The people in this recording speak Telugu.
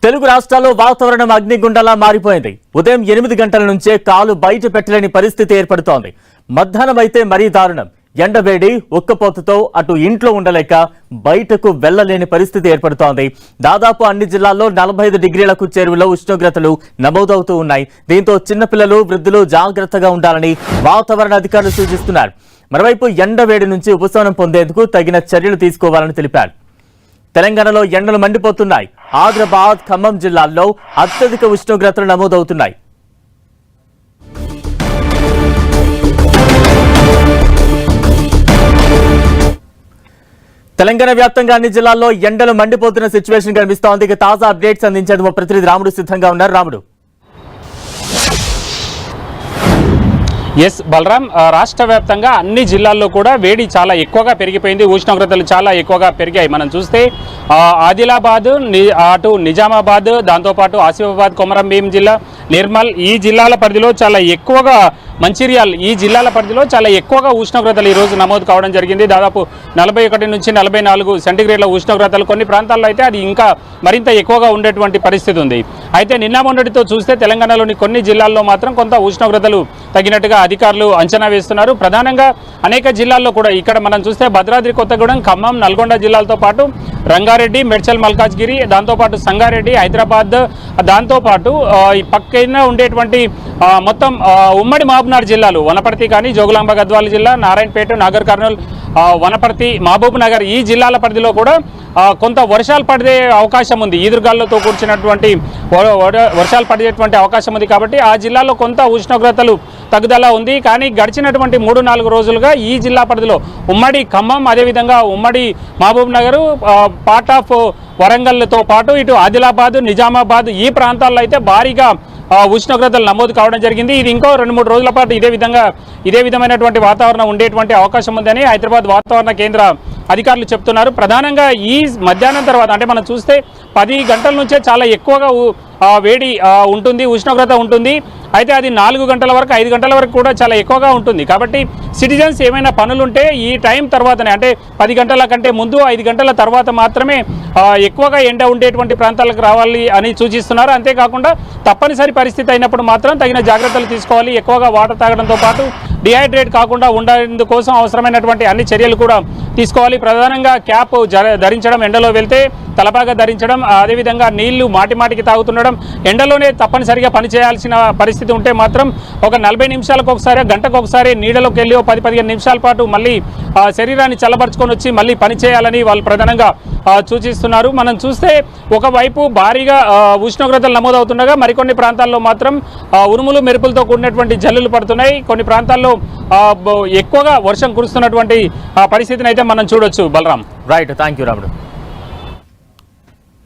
తెలుగు రాష్ట్రాల్లో వాతావరణం అగ్నిగుండంలా మారిపోయింది. ఉదయం 8 గంటల నుంచే కాలు బయట పెట్టలేని పరిస్థితి ఏర్పడుతోంది. మధ్యాహ్నం అయితే మరీ దారుణం. ఎండవేడి ఉక్కపోతతో అటు ఇంట్లో ఉండలేక బయటకు వెళ్లలేని పరిస్థితి ఏర్పడుతోంది. దాదాపు అన్ని జిల్లాల్లో 45 డిగ్రీలకు చేరువలో ఉష్ణోగ్రతలు నమోదవుతూ ఉన్నాయి. దీంతో చిన్నపిల్లలు, వృద్ధులు జాగ్రత్తగా ఉండాలని వాతావరణ అధికారులు సూచిస్తున్నారు. మరోవైపు ఎండవేడి నుంచి ఉపశమనం పొందేందుకు తగిన చర్యలు తీసుకోవాలని తెలిపారు. తెలంగాణలో ఎండలు మండిపోతున్నాయి. ఆదిలాబాద్, ఖమ్మం జిల్లాల్లో అత్యధిక ఉష్ణోగ్రతలు నమోదవుతున్నాయి. తెలంగాణ వ్యాప్తంగా అన్ని జిల్లాల్లో ఎండలు మండిపోతున్న సిచ్యువేషన్ కనిపిస్తోంది. ఇక తాజా అప్డేట్స్ అందించేందుకు ప్రతినిధి రాముడు సిద్ధంగా ఉన్నారు. రాముడు. ఎస్ బలరాం, రాష్ట్ర వ్యాప్తంగా అన్ని జిల్లాల్లో కూడా వేడి చాలా ఎక్కువగా పెరిగిపోయింది. ఉష్ణోగ్రతలు చాలా ఎక్కువగా పెరిగాయి. మనం చూస్తే ఆదిలాబాద్, అటు నిజామాబాద్, దాంతోపాటు ఆసిఫాబాద్, కొమరంభీం జిల్లా, నిర్మల్ ఈ జిల్లాల పరిధిలో చాలా ఎక్కువగా, మంచిర్యాల్ ఈ జిల్లాల పరిధిలో చాలా ఎక్కువగా ఉష్ణోగ్రతలు ఈరోజు నమోదు కావడం జరిగింది. దాదాపు 41 నుంచి 44 సెంటీగ్రేడ్ల ఉష్ణోగ్రతలు. కొన్ని ప్రాంతాల్లో అయితే అది ఇంకా మరింత ఎక్కువగా ఉండేటువంటి పరిస్థితి ఉంది. అయితే నిన్న మొన్నటితో చూస్తే తెలంగాణలోని కొన్ని జిల్లాల్లో మాత్రం కొంత ఉష్ణోగ్రతలు తగినట్టుగా అధికారులు అంచనా వేస్తున్నారు. ప్రధానంగా అనేక జిల్లాల్లో కూడా ఇక్కడ మనం చూస్తే భద్రాద్రి కొత్తగూడెం, ఖమ్మం, నల్గొండ జిల్లాలతో పాటు రంగారెడ్డి, మేడ్చల్ మల్కాజ్గిరి, దాంతోపాటు సంగారెడ్డి, హైదరాబాద్, దాంతోపాటు ఈ పక్కన ఉండేటువంటి మొత్తం ఉమ్మడి మహబూబ్నగర్ జిల్లాలు, వనపర్తి కానీ, జోగులాంబ గద్వాల జిల్లా, నారాయణపేట, నాగర్ కర్నూల్, వనపర్తి, మహబూబ్ నగర్ ఈ జిల్లాల పరిధిలో కూడా కొంత వర్షాలు పడే అవకాశం ఉంది. ఈదురుగాలులతో కూర్చున్నటువంటి వర్షాలు పడేటువంటి అవకాశం ఉంది. కాబట్టి ఆ జిల్లాలో కొంత ఉష్ణోగ్రతలు తగ్గుదల ఉంది. కానీ గడిచినటువంటి 3-4 రోజులుగా ఈ జిల్లా పరిధిలో ఉమ్మడి ఖమ్మం, అదేవిధంగా ఉమ్మడి మహబూబ్ నగర్, పార్ట్ ఆఫ్ వరంగల్తో పాటు ఇటు ఆదిలాబాద్, నిజామాబాద్ ఈ ప్రాంతాల్లో అయితే భారీగా ఉష్ణోగ్రతలు నమోదు కావడం జరిగింది. ఇది ఇంకో 2-3 రోజుల పాటు ఇదే విధమైనటువంటి వాతావరణం ఉండేటువంటి అవకాశం ఉందని హైదరాబాద్ వాతావరణ కేంద్ర అధికారులు చెప్తున్నారు. ప్రధానంగా ఈ మధ్యాహ్నం తర్వాత అంటే మనం చూస్తే 10 గంటల నుంచే చాలా ఎక్కువగా వేడి ఉంటుంది, ఉష్ణోగ్రత ఉంటుంది. అయితే అది 4 గంటల వరకు, 5 గంటల వరకు కూడా చాలా ఎక్కువగా ఉంటుంది. కాబట్టి సిటిజన్స్ ఏమైనా పనులుంటే ఈ టైం తర్వాతనే, అంటే 10 గంటల కంటే ముందు 5 గంటల తర్వాత మాత్రమే ఎక్కువగా ఎండ ఉండేటువంటి ప్రాంతాలకు రావాలి అని సూచిస్తున్నారు. అంతేకాకుండా తప్పనిసరి పరిస్థితి అయినప్పుడు మాత్రం తగిన జాగ్రత్తలు తీసుకోవాలి. ఎక్కువగా వాటర్ తాగడంతో పాటు డిహైడ్రేట్ కాకుండా ఉండేందుకోసం అవసరమైనటువంటి అన్ని చర్యలు కూడా తీసుకోవాలి. ప్రధానంగా క్యాప్ ధరించడం, ఎండలో వెళ్తే తలపాగా ధరించడం, అదేవిధంగా నీళ్లు మాటికి తాగుతుండడం, ఎండలోనే తప్పనిసరిగా పనిచేయాల్సిన పరిస్థితి ఉంటే మాత్రం ఒక 40 నిమిషాలకు ఒకసారి, గంటకు ఒకసారి నీడలోకి వెళ్ళి 10-15 నిమిషాల పాటు మళ్ళీ శరీరాన్ని చల్లబరుచుకొని వచ్చి మళ్ళీ పనిచేయాలని వాళ్ళు ప్రధానంగా సూచిస్తున్నారు. మనం చూస్తే ఒకవైపు భారీగా ఉష్ణోగ్రతలు నమోదవుతుండగా మరికొన్ని ప్రాంతాల్లో మాత్రం ఉరుములు మెరుపులతో కూడినటువంటి జల్లులు పడుతున్నాయి. కొన్ని ప్రాంతాల్లో ఎక్కువగా వర్షం కురుస్తున్నటువంటి పరిస్థితిని అయితే మనం చూడొచ్చు. బలరాం. రైట్, థ్యాంక్ యూ రాముడు.